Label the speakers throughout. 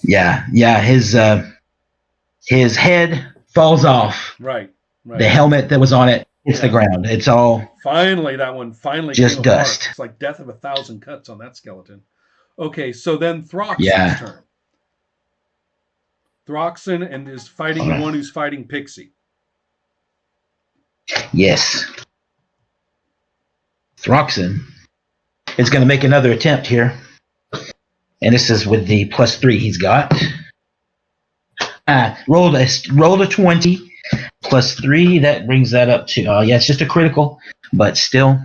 Speaker 1: Yeah. His head falls off.
Speaker 2: Right.
Speaker 1: The helmet that was on it hits the ground. It's all
Speaker 2: finally that one
Speaker 1: just
Speaker 2: came
Speaker 1: dust.
Speaker 2: apart. It's like death of 1,000 cuts on that skeleton. Okay, so then Throxon's
Speaker 1: Yeah.
Speaker 2: turn. Throxon and is fighting the one who's fighting Pixie.
Speaker 1: Yes. Throxon is going to make another attempt here. And this is with the +3 he's got. Rolled a 20 +3. That brings that up to, it's just a critical, but still.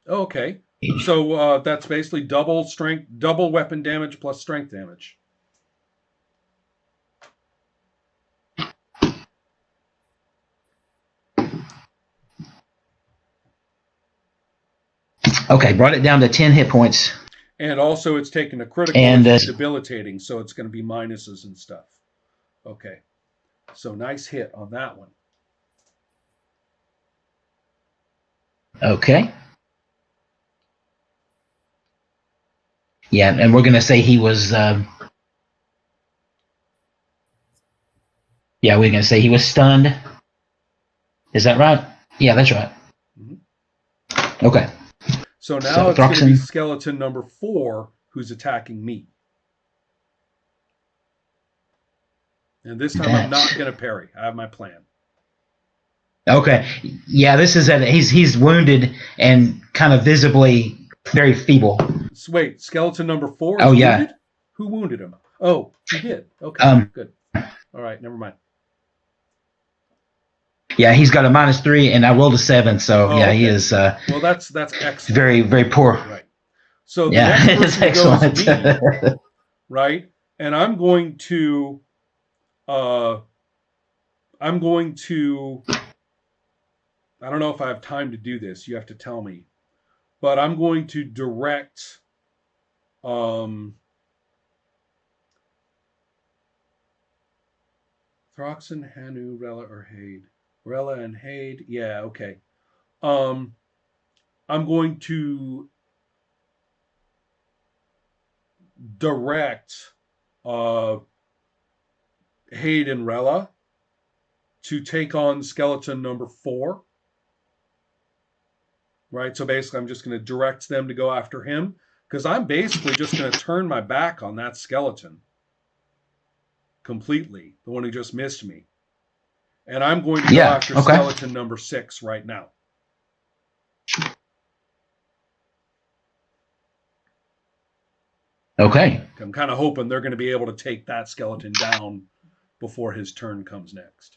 Speaker 2: Okay. So that's basically double strength, double weapon damage plus strength damage.
Speaker 1: Okay, brought it down to 10 hit points.
Speaker 2: And also it's taken a critical and it's debilitating, so it's going to be minuses and stuff. Okay. So nice hit on that one.
Speaker 1: Okay. Yeah, and we're going to say he was... we're going to say he was stunned. Is that right? Yeah, that's right. Mm-hmm. Okay.
Speaker 2: So now it's going to be skeleton number 4 who's attacking me. And this time I'm not going to parry. I have my plan.
Speaker 1: Okay. Yeah, this is he's wounded and kind of visibly very feeble.
Speaker 2: So wait, skeleton number 4 is wounded? Who wounded him? Oh, he did. Okay, good. All right, never mind.
Speaker 1: Yeah, he's got a -3, and I rolled a 7, so he is.
Speaker 2: Well, that's excellent.
Speaker 1: Very, very poor.
Speaker 2: Right. So the next person
Speaker 1: excellent.
Speaker 2: Goes me, right? And I'm going to. I don't know if I have time to do this. You have to tell me, but I'm going to direct. Throxon, Hanu, Rella, or Hade. Rella and Hade. Yeah, okay. I'm going to direct Hade and Rella to take on skeleton number 4. Right? So basically I'm just going to direct them to go after him because I'm basically just going to turn my back on that skeleton completely, the one who just missed me. And I'm going to go after skeleton number 6 right now.
Speaker 1: Okay.
Speaker 2: I'm kind of hoping they're going to be able to take that skeleton down before his turn comes next.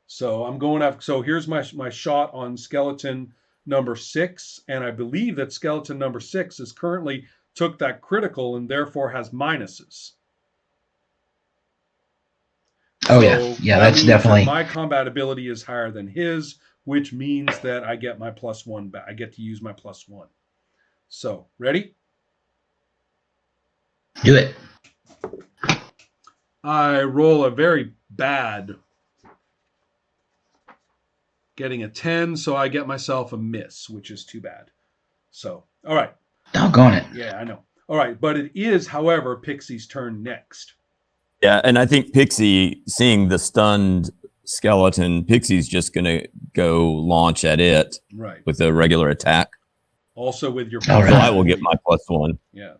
Speaker 2: So I'm going after. So here's my shot on skeleton number 6, and I believe that skeleton number 6 is currently took that critical and therefore has minuses.
Speaker 1: Oh, yeah, that's definitely.
Speaker 2: That my combat ability is higher than his, which means that I get my +1 back. I get to use my +1. So, ready?
Speaker 1: Do it.
Speaker 2: I roll a very bad, getting a 10, so I get myself a miss, which is too bad. So, all right.
Speaker 1: Doggone it.
Speaker 2: Yeah, I know. All right, but it is, however, Pixie's turn next.
Speaker 3: Yeah, and I think Pixie, seeing the stunned skeleton, Pixie's just going to go launch at it with a regular attack.
Speaker 2: Also with your
Speaker 3: So I will get my +1.
Speaker 2: Yeah.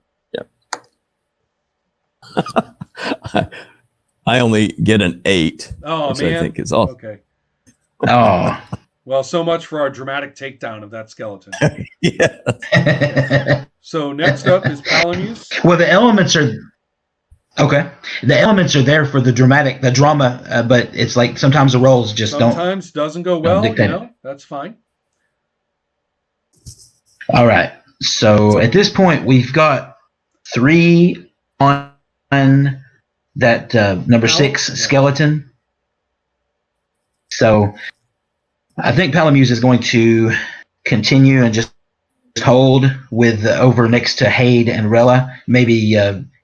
Speaker 3: I only get an 8.
Speaker 2: Oh,
Speaker 3: which
Speaker 2: man.
Speaker 3: I think is awesome.
Speaker 2: Okay.
Speaker 1: Oh.
Speaker 2: Well, so much for our dramatic takedown of that skeleton.
Speaker 1: Yeah.
Speaker 2: So next up is Palamuse.
Speaker 1: Well, the elements are... Okay. The elements are there for the drama, but it's like sometimes the rolls just
Speaker 2: sometimes doesn't go well, that's fine.
Speaker 1: All right. So at this point, we've got 3 on that number 6 skeleton. So I think Palamuse is going to continue and just hold with over next to Hade and Rella. Maybe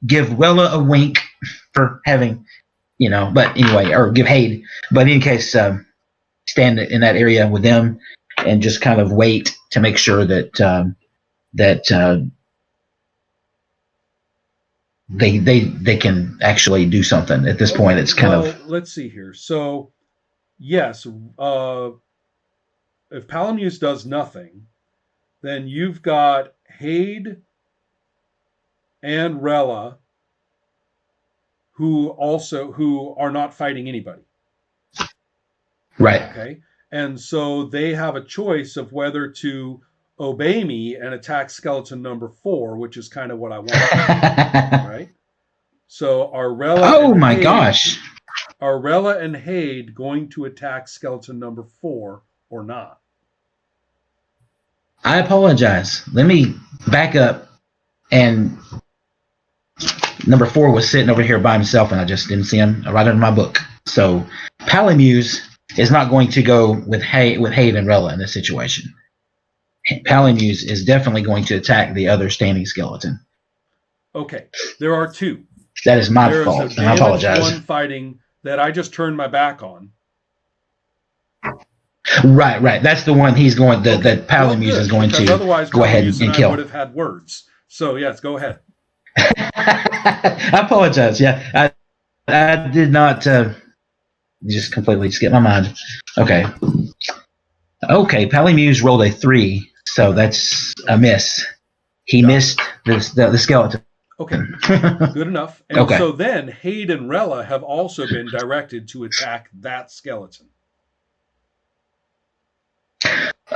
Speaker 1: give Rella a wink for having, but anyway, or give Hade. But in case, stand in that area with them and just kind of wait to make sure that they can actually do something. At this point, it's kind of.
Speaker 2: Let's see here. So, yes, if Palamuse does nothing, then you've got Hade and Rella who are not fighting anybody.
Speaker 1: Right.
Speaker 2: Okay. And so they have a choice of whether to obey me and attack skeleton number 4, which is kind of what I want. Right? So are Rella Are Rella and Hade going to attack skeleton number 4 or not?
Speaker 1: I apologize. Let me back up. And number 4 was sitting over here by himself, and I just didn't see him. I write it in my book. So Palamuse is not going to go with Hade and Rella in this situation. Palamuse is definitely going to attack the other standing skeleton.
Speaker 2: Okay, there are 2.
Speaker 1: That is my fault, and I apologize.
Speaker 2: One fighting that I just turned my back on.
Speaker 1: Right. That's the one he's going. That Palamuse is going to go ahead and kill.
Speaker 2: I would have had words. So yes, go ahead.
Speaker 1: I apologize. Yeah, I did not. Just completely skip my mind. Okay. Palamuse rolled a 3, so that's a miss. He missed the skeleton.
Speaker 2: Okay, good enough. And so then Hade and Rella have also been directed to attack that skeleton.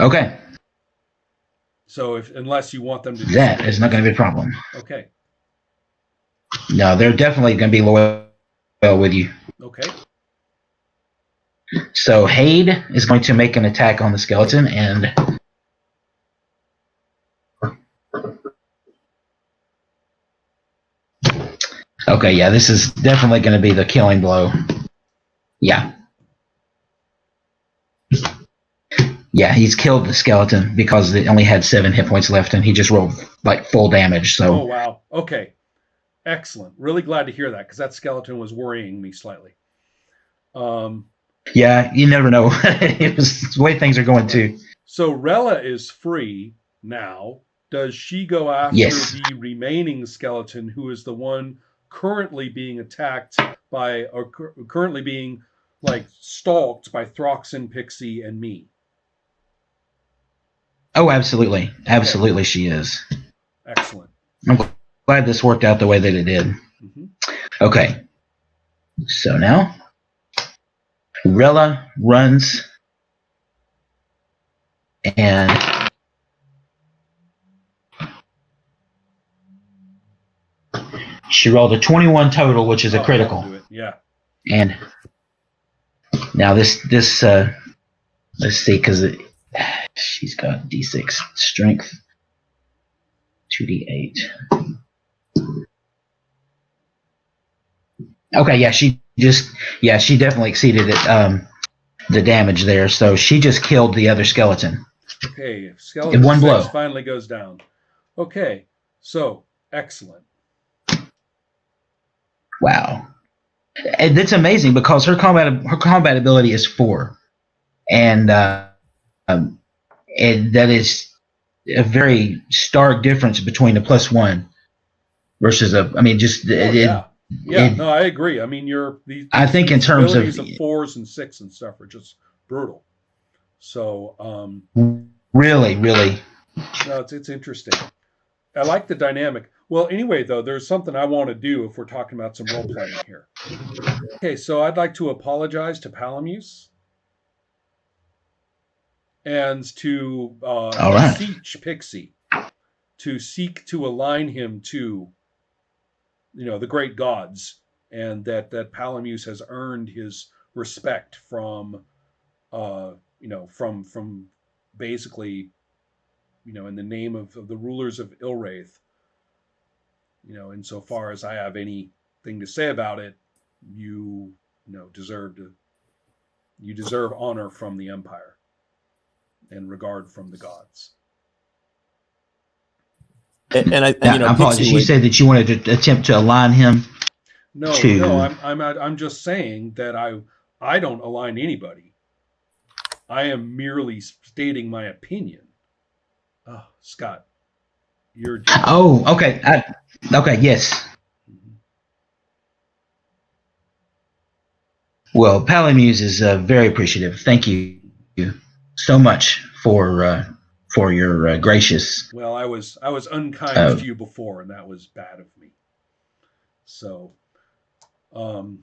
Speaker 1: Okay.
Speaker 2: So unless you want them to...
Speaker 1: That is not going to be a problem.
Speaker 2: Okay.
Speaker 1: No, they're definitely going to be loyal with you.
Speaker 2: Okay.
Speaker 1: So Hade is going to make an attack on the skeleton, and... Okay, yeah, this is definitely going to be the killing blow. Yeah. Yeah, he's killed the skeleton because it only had 7 hit points left, and he just rolled like full damage. So.
Speaker 2: Oh, wow. Okay. Excellent. Really glad to hear that, because that skeleton was worrying me slightly.
Speaker 1: Yeah, you never know. It was the way things are going, too.
Speaker 2: So Rella is free now. Does she go after the remaining skeleton, who is the one currently being attacked by, or currently being like stalked by Throxin, Pixie, and me?
Speaker 1: Oh, absolutely. Absolutely, she is.
Speaker 2: Excellent.
Speaker 1: I'm glad this worked out the way that it did.
Speaker 2: Mm-hmm.
Speaker 1: Okay. So now, Rella runs and she rolled a 21 total, which is a critical.
Speaker 2: Do it. Yeah.
Speaker 1: And now this let's see, because she's got D6 strength, 2D8. Okay, yeah, she definitely exceeded it, the damage there. So she just killed the other skeleton.
Speaker 2: Okay, skeleton
Speaker 1: in one blow
Speaker 2: finally goes down. Okay, so excellent.
Speaker 1: Wow, and that's amazing because her combat ability is 4, and that is a very stark difference between a +1 versus a. I mean, just
Speaker 2: no, I agree. I mean,
Speaker 1: I think in terms of
Speaker 2: 4s and 6 and stuff are just brutal. So
Speaker 1: really,
Speaker 2: no, it's interesting. I like the dynamic. Well, anyway, though, there's something I want to do if we're talking about some role playing here. Okay, so I'd like to apologize to Palamuse and to beseech Pixie to seek to align him to, the great gods, and that Palamuse has earned his respect from basically, in the name of the rulers of Ilwraith. Insofar as I have anything to say about it, you deserve honor from the Empire and regard from the gods.
Speaker 3: And
Speaker 1: apologies. You said that you wanted to attempt to align him.
Speaker 2: No, I'm just saying that I don't align anybody. I am merely stating my opinion. Oh, Scott, you're.
Speaker 1: Oh, okay. Okay, yes. Well, Palamuse is very appreciative. Thank you so much for your gracious.
Speaker 2: Well, I was unkind to you before, and that was bad of me. So, so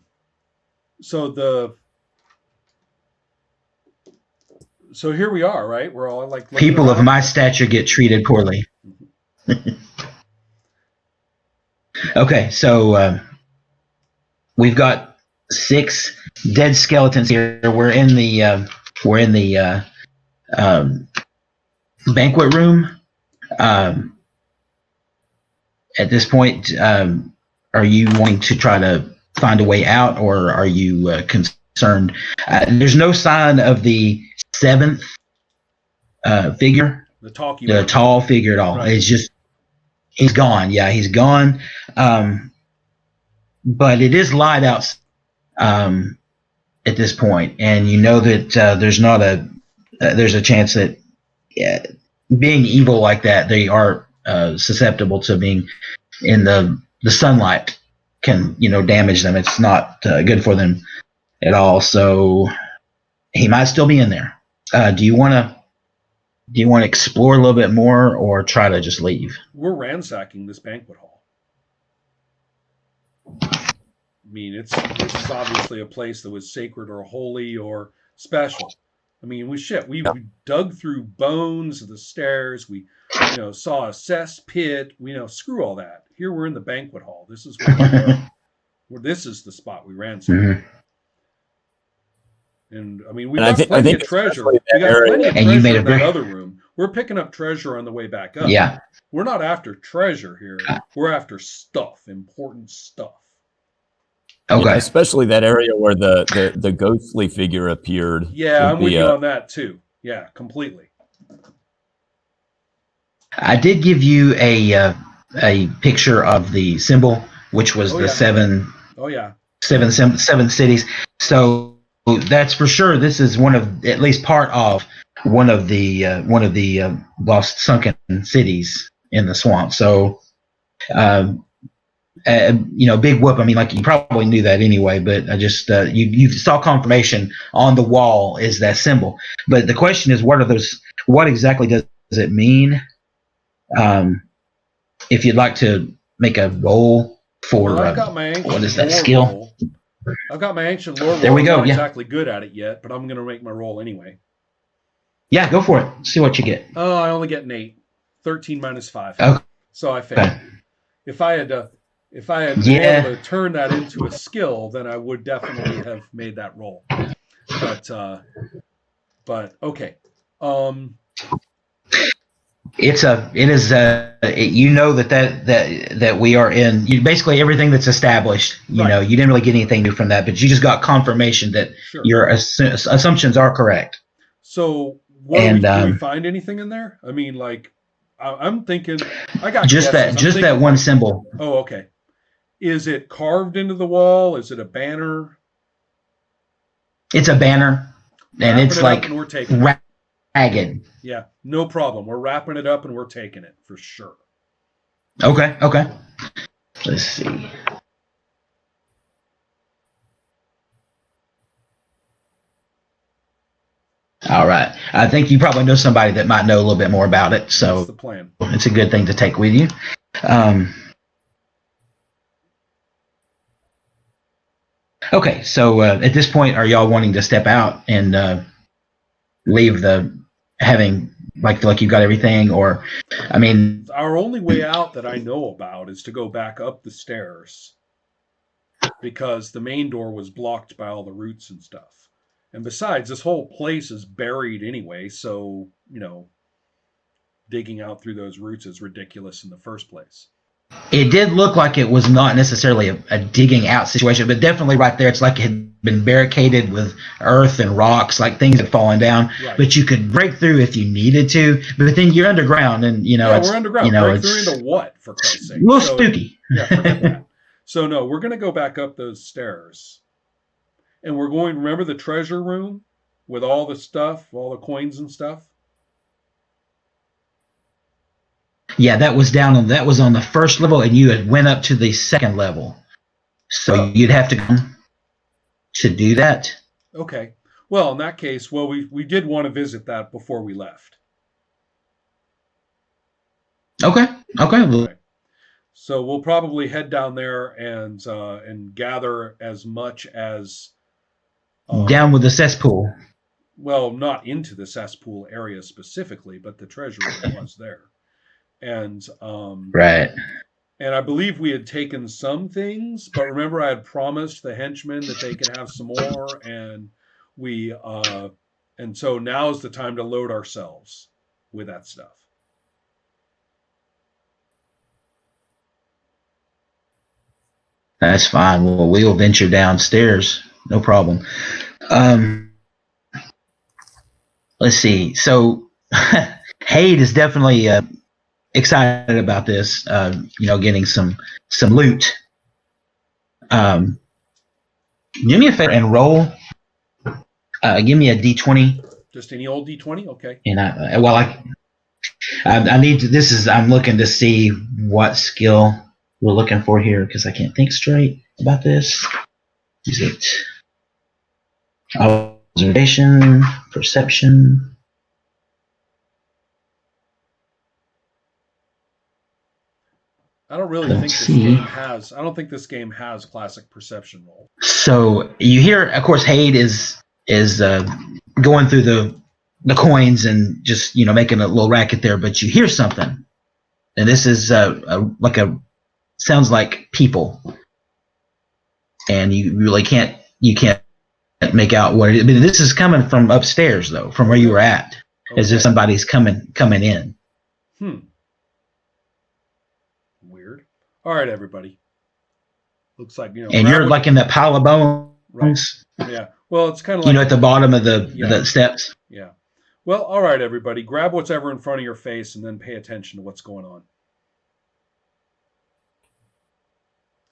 Speaker 2: here we are, right? We're all like
Speaker 1: people of my stature get treated poorly. Okay, so we've got 6 dead skeletons here. We're in the banquet room. At this point, are you wanting to try to find a way out, or are you concerned? There's no sign of the 7th figure, the tall figure at all. Right. It's just he's gone. Yeah, he's gone. But it is light out at this point, and you know that there's a chance that being evil like that, they are susceptible to being in the sunlight can damage them. It's not good for them at all. So he might still be in there. Do you want to explore a little bit more, or try to just leave?
Speaker 2: We're ransacking this banquet hall. I mean, it's obviously a place that was sacred or holy or special. I mean, we dug through bones of the stairs. We, saw a cess pit. Screw all that. Here we're in the banquet hall. This is where this is the spot we ransacked. Mm-hmm. And I mean, we got plenty of treasure. We got plenty of treasure in that other room. We're picking up treasure on the way back up.
Speaker 1: Yeah.
Speaker 2: We're not after treasure here. We're after stuff, important stuff.
Speaker 3: Okay. Yeah, especially that area where the ghostly figure appeared.
Speaker 2: Yeah, I'm with you on that too. Yeah, completely.
Speaker 1: I did give you a picture of the symbol, which was the 7. Oh yeah. 7 cities. So that's for sure. This is at least part of one of the lost sunken cities in the swamp. So. Big whoop. I mean, like, you probably knew that anyway, but I just you saw confirmation on the wall is that symbol. But the question is, what are those? What exactly does it mean? If you'd like to make a roll for what is that skill?
Speaker 2: Roll. I've got my ancient lore.
Speaker 1: There we go.
Speaker 2: I'm not exactly good at it yet, but I'm going to make my roll anyway.
Speaker 1: Yeah, go for it. See what you get.
Speaker 2: Oh, I only get an 8. 13 minus 5.
Speaker 1: Okay.
Speaker 2: So I failed. Okay. If I had been able to turn that into a skill, then I would definitely have made that roll. But okay.
Speaker 1: It is that we are in basically everything that's established. You didn't really get anything new from that, but you just got confirmation that your assumptions are correct.
Speaker 2: So did we find anything in there? I mean, like, I'm thinking I got
Speaker 1: just that one symbol.
Speaker 2: Oh, okay. Is it carved into the wall? Is it a banner?
Speaker 1: It's a banner, and it's like ragged.
Speaker 2: Yeah, no problem. We're wrapping it up and we're taking it for sure.
Speaker 1: Okay. Let's see. All right. I think you probably know somebody that might know a little bit more about it, so
Speaker 2: that's the plan.
Speaker 1: It's a good thing to take with you. Okay, so at this point, are y'all wanting to step out and leave having like you got everything, or I mean,
Speaker 2: our only way out that I know about is to go back up the stairs because the main door was blocked by all the roots and stuff. And besides, this whole place is buried anyway, so, digging out through those roots is ridiculous in the first place.
Speaker 1: It did look like it was not necessarily a digging out situation, but definitely right there, it's like it had been barricaded with earth and rocks, like things had fallen down. Right. But you could break through if you needed to. But then you're underground, and
Speaker 2: we're underground. Break through into what, for Christ's sake?
Speaker 1: A little spooky.
Speaker 2: Yeah, forget that. So no, we're going to go back up those stairs. And we're going, remember the treasure room with all the stuff, all the coins and stuff?
Speaker 1: Yeah, that was on the first level, and you had went up to the second level. So you'd have to go. to do that.
Speaker 2: Okay. Well, in that case, we did want to visit that before we left.
Speaker 1: Okay.
Speaker 2: Okay. So we'll probably head down there and gather as much as
Speaker 1: down with the cesspool.
Speaker 2: Well, not into the cesspool area specifically, but the treasure room was there, and
Speaker 1: right.
Speaker 2: And I believe we had taken some things, but remember I had promised the henchmen that they could have some more, and so now's the time to load ourselves with that stuff.
Speaker 1: That's fine. Well, we will venture downstairs. No problem. Let's see. So, Hade is definitely excited about this. Getting some loot. Do me a favor and roll. Give me a d20.
Speaker 2: Just any old d20, okay.
Speaker 1: And I need to. I'm looking to see what skill we're looking for here because I can't think straight about this. Is it observation, perception?
Speaker 2: I don't really think this game has. I don't think this game has classic perception roll.
Speaker 1: So you hear, of course, Hade is going through the coins and just making a little racket there, but you hear something, and this is sounds like people, and you really can't make out what it is. But this is coming from upstairs though, from where you were at, as if somebody's coming in.
Speaker 2: Weird. All right, everybody. Looks like
Speaker 1: And you're like in that pile of bones.
Speaker 2: Right. Yeah. Well, it's kind of like
Speaker 1: at the bottom of the steps.
Speaker 2: Yeah. Well, all right, everybody. Grab what's ever in front of your face and then pay attention to what's going on.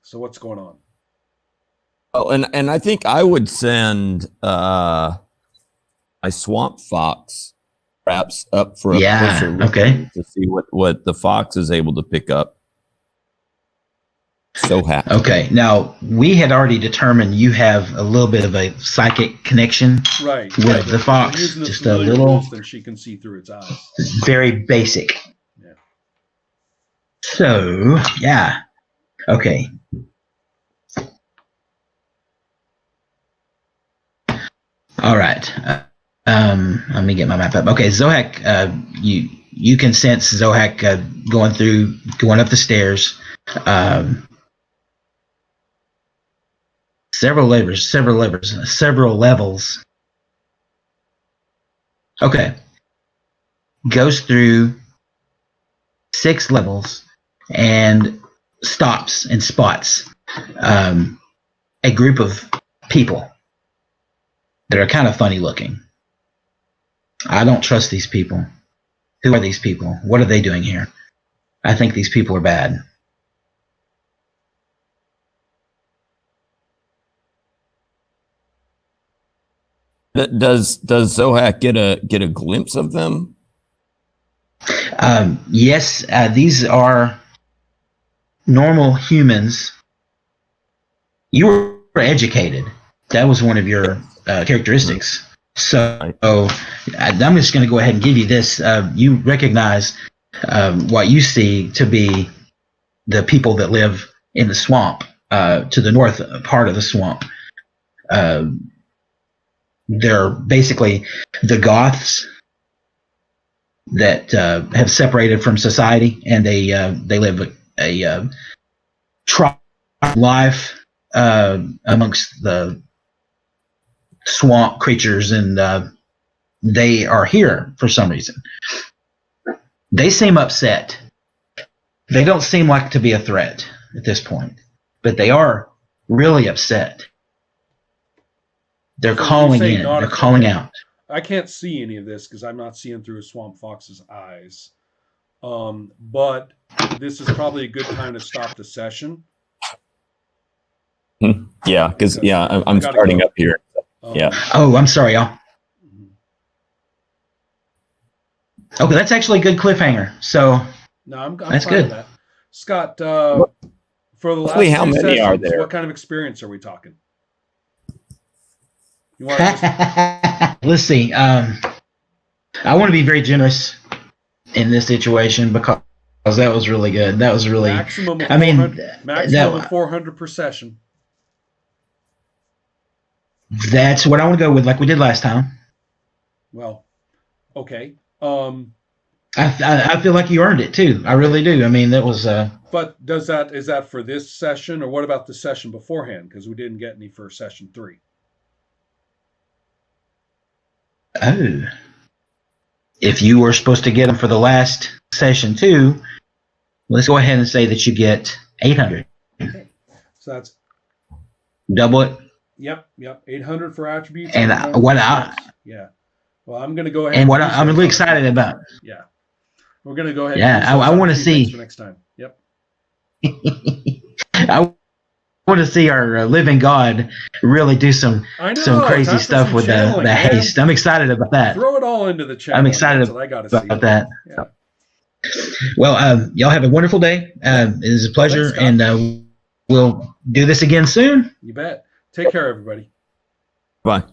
Speaker 2: So what's going on?
Speaker 3: Oh, and I think I would send my swamp fox perhaps up for a closer look to see what the fox is able to pick up. So happy. Okay,
Speaker 1: now we had already determined you have a little bit of a psychic connection with the fox. Just a little.
Speaker 2: That she can see through its eyes.
Speaker 1: Very basic. Yeah. So, yeah. Okay. All right. Let me get my map up. Okay, Zohak, you can sense Zohak going up the stairs. Several levels. Okay. Goes through 6 levels and stops and spots a group of people that are kind of funny looking. I don't trust these people. Who are these people? What are they doing here? I think these people are bad.
Speaker 3: Does Zohak get a glimpse of them?
Speaker 1: Yes, these are normal humans. You were educated. That was one of your characteristics. So I'm just going to go ahead and give you this. You recognize what you see to be the people that live in the swamp, to the north part of the swamp. They're basically the Goths that have separated from society, and they live a tribe life amongst the swamp creatures, and they are here for some reason. They seem upset. They don't seem like to be a threat at this point, but they are really upset. They're calling in. They're calling out.
Speaker 2: I can't see any of this because I'm not seeing through a swamp fox's eyes. But this is probably a good time to stop the session.
Speaker 3: Yeah, because I'm starting up here. Yeah.
Speaker 1: Oh, I'm sorry, y'all. Okay, that's actually a good cliffhanger. So
Speaker 2: no, I'm
Speaker 1: that's
Speaker 2: fine
Speaker 1: good.
Speaker 2: With that. Scott, for the last
Speaker 3: how many
Speaker 2: sessions,
Speaker 3: are there?
Speaker 2: What kind of experience are we talking? You want to just...
Speaker 1: Let's see. I want to be very generous in this situation because that was really good. That was really
Speaker 2: maximum of maximum of 400 per session.
Speaker 1: That's what I want to go with, like we did last time.
Speaker 2: Well, okay.
Speaker 1: I feel like you earned it too. I really do. I mean, that was.
Speaker 2: But is that for this session, or what about the session beforehand? Because we didn't get any for session 3.
Speaker 1: Oh. If you were supposed to get them for the last session 2, let's go ahead and say that you get 800.
Speaker 2: Okay. So that's
Speaker 1: double it.
Speaker 2: Yep. 800 for attributes.
Speaker 1: And
Speaker 2: yeah. Well, I'm going to go ahead.
Speaker 1: And what I'm really excited about.
Speaker 2: Yeah. We're going to go ahead.
Speaker 1: Yeah, I want to see
Speaker 2: for next time. Yep.
Speaker 1: I want to see our living God really do some crazy stuff with the haste. I'm excited about that.
Speaker 2: Throw it all into the channel.
Speaker 1: I'm excited about that.
Speaker 2: Yeah.
Speaker 1: Well, y'all have a wonderful day. It is a pleasure, and we'll do this again soon.
Speaker 2: You bet. Take care, everybody.
Speaker 3: Bye.